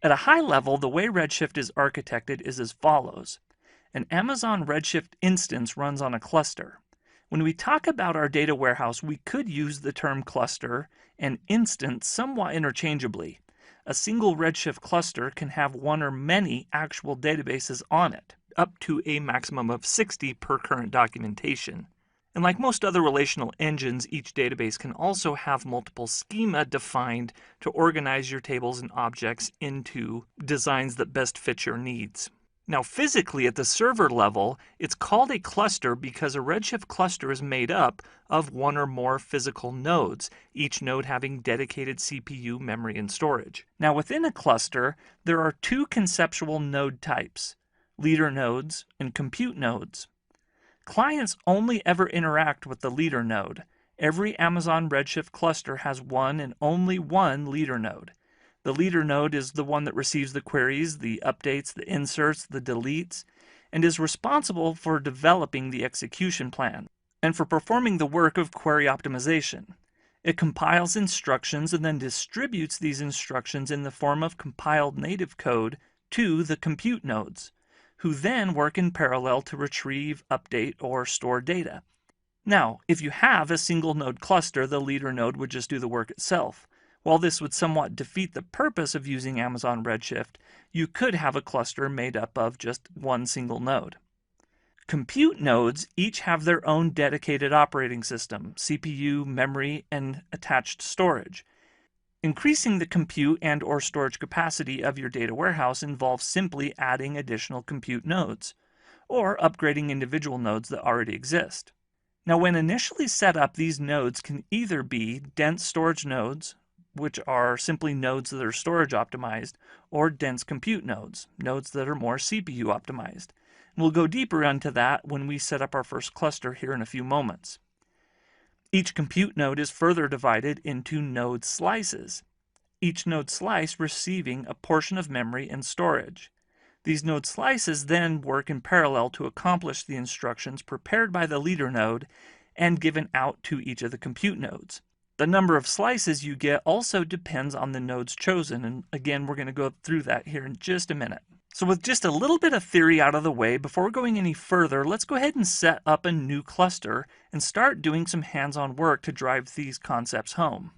At a high level, the way Redshift is architected is as follows. An Amazon Redshift instance runs on a cluster. When we talk about our data warehouse, we could use the term cluster and instance somewhat interchangeably. A single Redshift cluster can have one or many actual databases on it, up to a maximum of 60 per current documentation. And like most other relational engines, each database can also have multiple schema defined to organize your tables and objects into designs that best fit your needs. Now, physically at the server level, it's called a cluster because a Redshift cluster is made up of one or more physical nodes, each node having dedicated CPU, memory, and storage. Now, within a cluster, there are two conceptual node types, leader nodes and compute nodes. Clients only ever interact with the leader node. Every Amazon Redshift cluster has one and only one leader node. The leader node is the one that receives the queries, the updates, the inserts, the deletes, and is responsible for developing the execution plan and for performing the work of query optimization. It compiles instructions and then distributes these instructions in the form of compiled native code to the compute nodes, who then work in parallel to retrieve, update, or store data. Now, if you have a single node cluster, the leader node would just do the work itself. While this would somewhat defeat the purpose of using Amazon Redshift, you could have a cluster made up of just one single node. Compute nodes each have their own dedicated operating system, CPU, memory, and attached storage. Increasing the compute and/or storage capacity of your data warehouse involves simply adding additional compute nodes, or upgrading individual nodes that already exist. Now, when initially set up, these nodes can either be dense storage nodes, which are simply nodes that are storage optimized, or dense compute nodes, nodes that are more CPU optimized. And we'll go deeper into that when we set up our first cluster here in a few moments. Each compute node is further divided into node slices, each node slice receiving a portion of memory and storage. These node slices then work in parallel to accomplish the instructions prepared by the leader node and given out to each of the compute nodes. The number of slices you get also depends on the nodes chosen, and again, we're going to go through that here in just a minute. So with just a little bit of theory out of the way, before going any further, let's go ahead and set up a new cluster and start doing some hands-on work to drive these concepts home.